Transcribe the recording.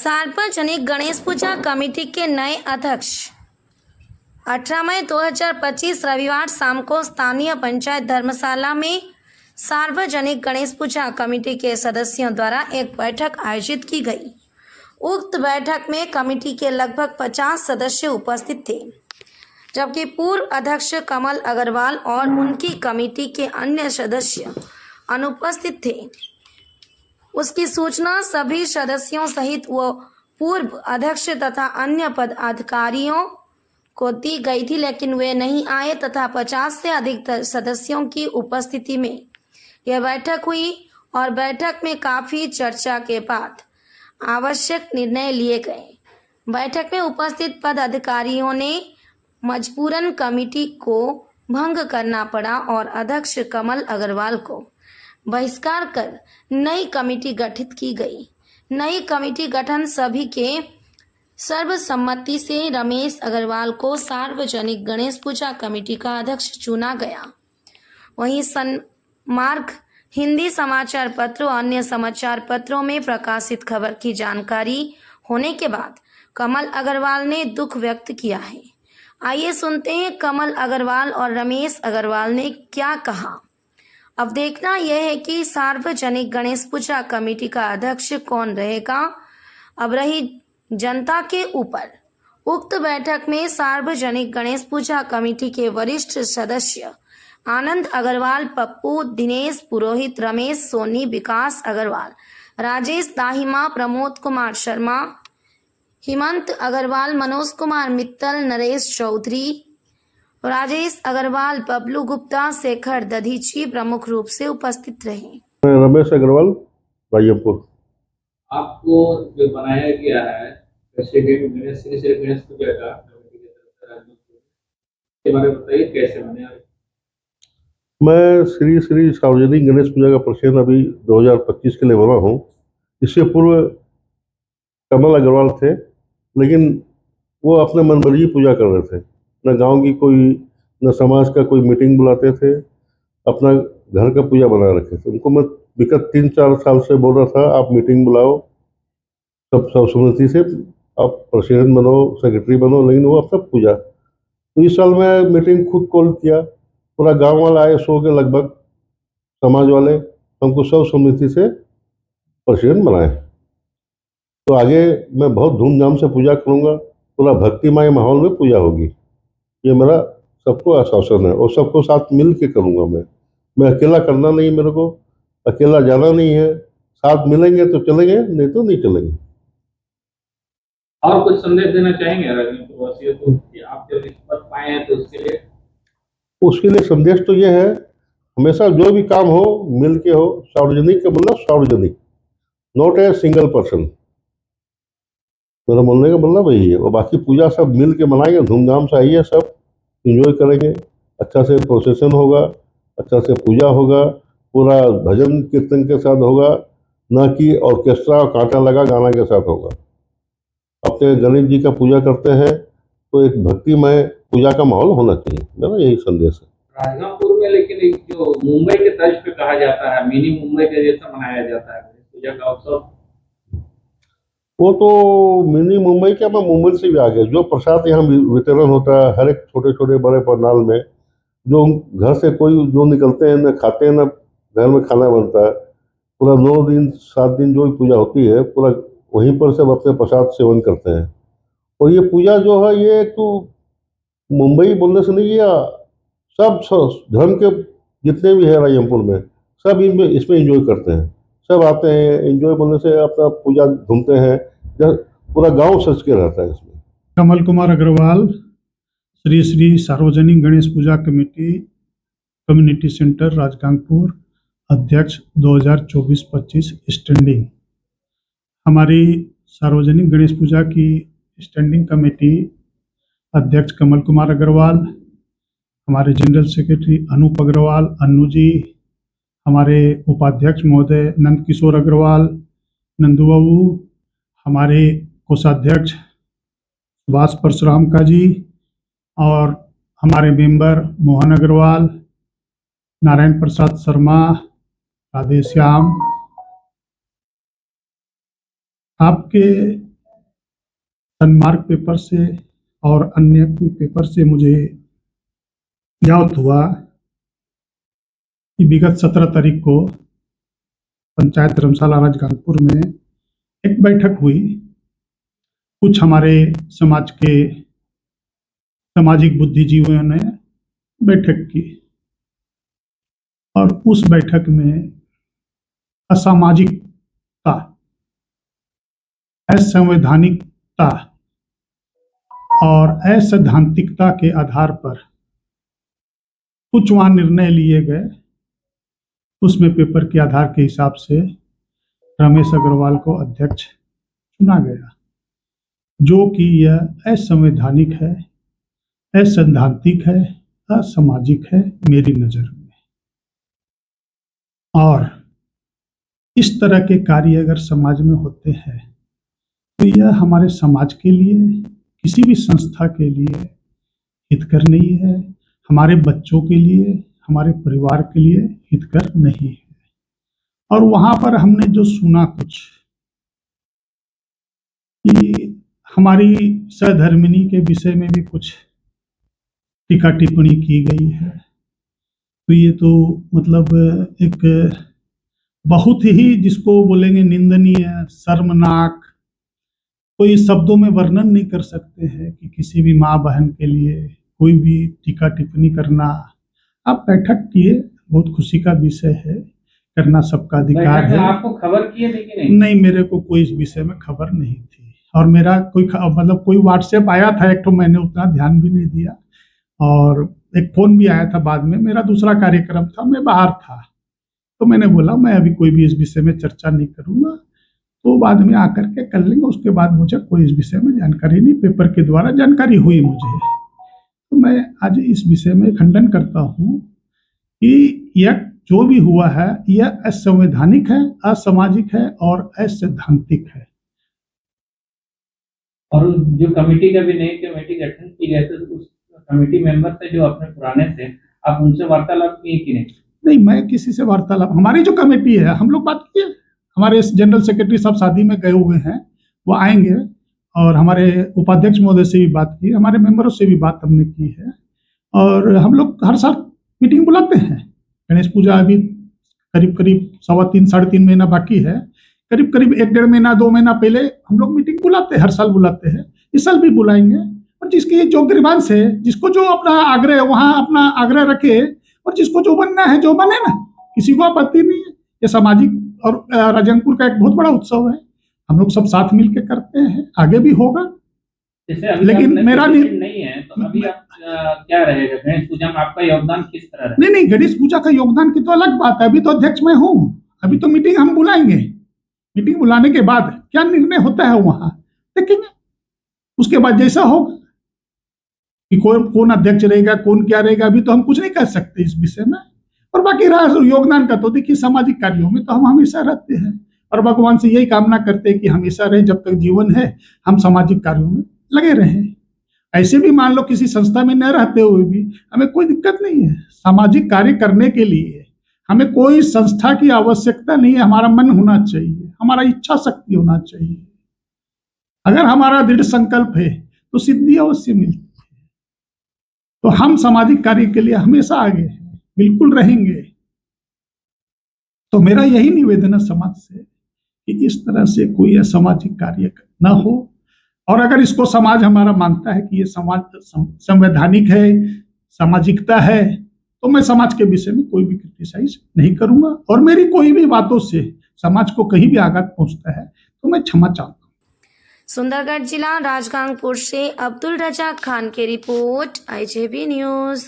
सार्वजनिक गणेश पूजा कमेटी के नए अध्यक्ष 18 मई 2025 रविवार शाम को स्थानीय पंचायत धर्मशाला में सार्वजनिक गणेश पूजा कमेटी के सदस्यों द्वारा एक बैठक आयोजित की गई। उक्त बैठक में कमेटी के लगभग 50 सदस्य उपस्थित थे, जबकि पूर्व अध्यक्ष कमल अग्रवाल और उनकी कमेटी के अन्य सदस्य अनुपस्थित थे। उसकी सूचना सभी सदस्यों सहित वो पूर्व अध्यक्ष तथा अन्य पदाधिकारियों को दी गई थी, लेकिन वे नहीं आए तथा 50 से अधिक सदस्यों की उपस्थिति में यह बैठक हुई और बैठक में काफी चर्चा के बाद आवश्यक निर्णय लिए गए। बैठक में उपस्थित पदाधिकारियों ने मजबूरन कमेटी को भंग करना पड़ा और अध्यक्ष कमल अग्रवाल को बहिष्कार कर नई कमेटी गठित की गई। नई कमेटी गठन सभी के सर्वसम्मति से रमेश अग्रवाल को सार्वजनिक गणेश पूजा कमेटी का अध्यक्ष चुना गया। वहीं सन्मार्ग हिंदी समाचार पत्र और अन्य समाचार पत्रों में प्रकाशित खबर की जानकारी होने के बाद कमल अग्रवाल ने दुख व्यक्त किया है। आइए सुनते हैं कमल अग्रवाल और रमेश अग्रवाल ने क्या कहा। अब देखना यह है कि सार्वजनिक गणेश पूजा कमेटी का अध्यक्ष कौन रहेगा। अब रही जनता के ऊपर। उक्त बैठक में सार्वजनिक गणेश पूजा कमेटी के वरिष्ठ सदस्य आनंद अग्रवाल, पप्पू, दिनेश पुरोहित, रमेश सोनी, विकास अग्रवाल, राजेश दाहिमा, प्रमोद कुमार शर्मा, हिमंत अग्रवाल, मनोज कुमार मित्तल, नरेश चौधरी, राजेश अग्रवाल, बबलू गुप्ता, शेखर दधीची प्रमुख रूप से उपस्थित रहे। रमेश अग्रवाल, रायपुर। आपको जो बनाया गया है प्रेसिडेंट गणेश पूजा का कमेटी की तरफ से राजनीति के बारे में बताइए, कैसे बने? मैं श्री श्री सार्वजनिक गणेश पूजा का प्रेसिडेंट अभी 2025 के लिए बना हूँ। इससे पूर्व कमल अग्रवाल थे, लेकिन वो अपने मनमर्जी पूजा कर रहे थे। न गांव की कोई, न समाज का कोई मीटिंग बुलाते थे, अपना घर का पूजा बना रखे थे। उनको मैं विगत 3-4 साल से बोल रहा था, आप मीटिंग बुलाओ, सब सर्वसम्मति से आप प्रेसिडेंट बनो, सेक्रेटरी बनो, लेकिन वो अपना पूजा। तो इस साल मैं मीटिंग खुद कॉल किया, पूरा गांव वाला आए, 100 के लगभग समाज वाले, हमको सर्वसम्मति से प्रेसिडेंट बनाए। तो आगे मैं बहुत धूमधाम से पूजा करूँगा, पूरा भक्तिमय माहौल में पूजा होगी, ये मेरा सबको आश्वासन है और सबको साथ मिल के करूँगा। मैं अकेला करना नहीं, मेरे को अकेला जाना नहीं है। साथ मिलेंगे तो चलेंगे, नहीं तो नहीं चलेंगे। और कुछ संदेश देना चाहेंगे राजनीतिवासियों को कि आप जब इस पद पाए हैं तो उसके लिए संदेश तो ये है, हमेशा जो भी काम हो मिल के हो। सार्वजनिक का मतलब सार्वजनिक, नॉट ए सिंगल पर्सन। मेरा बोलने का मतलब वही है। और बाकी पूजा सब मिल के मनाएंगे, धूमधाम से आइए, सब एंजॉय करेंगे। अच्छा से प्रोसेशन होगा, अच्छा से पूजा होगा, पूरा भजन कीर्तन के साथ होगा, ना कि ऑर्केस्ट्रा और कांटा लगा गाना के साथ होगा। अपने गणेश जी का पूजा करते हैं तो एक भक्तिमय पूजा का माहौल होना चाहिए, मेरा यही संदेश है। राजगांवपुर में लेकिन एक जो मुंबई के तर्ज पे कहा जाता है, मिनी मुंबई के जैसा मनाया जाता है पूजा का उत्सव, वो तो मिनी मुंबई क्या, मैं मुंबई से भी आ गया। जो प्रसाद यहाँ वितरण होता है हर एक छोटे छोटे बड़े पंडाल में, जो घर से कोई जो निकलते हैं, न खाते हैं, न घर में खाना बनता है, पूरा 9 दिन 7 दिन जो भी पूजा होती है, पूरा वहीं पर सब अपने प्रसाद सेवन करते हैं। और ये पूजा जो है, ये तो मुंबई बोलने से नहीं, ये सब धर्म के जितने भी है रायपुर में, सब इसमें एंजॉय करते हैं। सब आते हैं, एंजॉय बोलने से अपना पूजा घूमते हैं, पूरा गांव सज के रहता है इसमें। कमल कुमार अग्रवाल, श्री श्री सार्वजनिक गणेश पूजा कमेटी कम्युनिटी सेंटर राजगांगपुर, अध्यक्ष 2024-25 स्टैंडिंग। हमारी सार्वजनिक गणेश पूजा की स्टैंडिंग कमेटी अध्यक्ष कमल कुमार अग्रवाल, हमारे जनरल सेक्रेटरी अनूप अग्रवाल अन्नू जी, हमारे उपाध्यक्ष महोदय नंद किशोर अग्रवाल नंदू बाबू, हमारे कोषाध्यक्ष सुभाष परशुराम का जी, और हमारे मेंबर मोहन अग्रवाल, नारायण प्रसाद शर्मा, राधेश्याम। आपके सनमार्क पेपर से और अन्य कोई पेपर से मुझे ज्ञात हुआ कि विगत 17 तारीख को पंचायत धर्मशाला राजगांगपुर में एक बैठक हुई। कुछ हमारे समाज के सामाजिक बुद्धिजीवियों ने बैठक की और उस बैठक में असामाजिकता, असंवैधानिकता और असैद्धांतिकता के आधार पर कुछ वहाँ निर्णय लिए गए। उसमें पेपर के आधार के हिसाब से रमेश अग्रवाल को अध्यक्ष चुना गया, जो कि यह असंवैधानिक है, असैद्धांतिक है, असामाजिक है मेरी नज़र में। और इस तरह के कार्य अगर समाज में होते हैं तो यह हमारे समाज के लिए, किसी भी संस्था के लिए हितकर नहीं है, हमारे बच्चों के लिए, हमारे परिवार के लिए हितकर नहीं है। और वहाँ पर हमने जो सुना कुछ कि हमारी सहधर्मिणी के विषय में भी कुछ टीका टिप्पणी की गई है, तो ये तो मतलब एक बहुत ही, जिसको बोलेंगे निंदनीय, शर्मनाक, कोई शब्दों में वर्णन नहीं कर सकते हैं कि किसी भी माँ बहन के लिए कोई भी टीका टिप्पणी करना। आप बैठक किए, बहुत खुशी का विषय है, करना सबका अधिकार है। आपको खबर की है कि नहीं? नहीं, मेरे को कोई इस विषय में खबर नहीं थी और मेरा कोई मतलब कोई व्हाट्सएप आया था एक, तो मैंने उतना ध्यान भी नहीं दिया और एक फोन भी आया था बाद में। मेरा दूसरा कार्यक्रम था, मैं बाहर था, तो मैंने बोला मैं अभी कोई भी इस विषय में चर्चा नहीं करूँगा, तो बाद में आकर के कर लेंगे। उसके बाद मुझे कोई इस विषय में जानकारी नहीं, पेपर के द्वारा जानकारी हुई मुझे। तो मैं आज इस विषय में खंडन करता हूँ कि यह जो भी हुआ है यह असंवैधानिक है, असामाजिक है और असैद्धांतिक है। और जो कमेटी का भी नई कमेटी गठन की गई, तो उस कमेटी मेंबर से जो अपने पुराने थे, आप उनसे वार्तालाप किए कि नहीं? नहीं, मैं किसी से वार्तालाप, हमारी जो कमेटी है हम लोग बात किए, हमारे जनरल सेक्रेटरी साहब शादी में गए हुए हैं, वो आएंगे, और हमारे उपाध्यक्ष महोदय से भी बात की, हमारे मेंबरों से भी बात हमने की है। और हम लोग हर साल मीटिंग बुलाते हैं। गणेश पूजा अभी करीब करीब 3.25 साढ़े 3 महीना बाकी है, करीब करीब 1-1.5 महीना 2 महीना पहले हम लोग मीटिंग बुलाते हैं, हर साल बुलाते हैं, इस साल भी बुलाएंगे। और जिसकी जो ग्रीवांस है, जिसको जो अपना आग्रह, वहाँ अपना आग्रह रखे, और जिसको जो बनना है जो बने ना, किसी को आपत्ति नहीं है। ये सामाजिक और राजगांगपुर का एक बहुत बड़ा उत्सव है, हम लोग सब साथ मिल के करते हैं, आगे भी होगा। लेकिन मेरा नहीं है, तो अभी आप क्या रहेगा गणेश पूजा में, आपका योगदान किस तरह रहेगा? नहीं, गणेश पूजा का योगदान की तो अलग बात है, अभी तो अध्यक्ष मैं हूँ, अभी तो मीटिंग हम बुलाएंगे, मीटिंग बुलाने के बाद क्या निर्णय होता है वहां देखेंगे, उसके बाद जैसा होगा कि कौन अध्यक्ष रहेगा, कौन क्या रहेगा, अभी तो हम कुछ नहीं कर सकते इस विषय में। और बाकी रहा योगदान का, तो देखिए सामाजिक कार्यों में तो हम हमेशा रहते हैं और भगवान से यही कामना करते हैं कि हमेशा रहे, जब तक जीवन है हम सामाजिक कार्यों में लगे रहें। ऐसे भी मान लो किसी संस्था में न रहते हुए भी हमें कोई दिक्कत नहीं है, सामाजिक कार्य करने के लिए हमें कोई संस्था की आवश्यकता नहीं है। हमारा मन होना चाहिए, हमारा इच्छा शक्ति होना चाहिए। अगर हमारा दृढ़ संकल्प है तो सिद्धि अवश्य मिलती है। तो हम सामाजिक कार्य के लिए हमेशा आगे हैं, बिल्कुल रहेंगे। तो मेरा यही निवेदन है समाज से कि इस तरह से कोई असामाजिक कार्य न हो, और अगर इसको समाज हमारा मानता है कि ये समाज संवैधानिक है, सामाजिकता है, तो मैं समाज के विषय में कोई भी क्रिटिसाइज नहीं करूंगा। और मेरी कोई भी बातों से समाज को कहीं भी आघात पहुंचता है तो मैं क्षमा चाहता हूँ। सुंदरगढ़ जिला राजगांगपुर से अब्दुल रजाक खान की रिपोर्ट, IJB न्यूज़।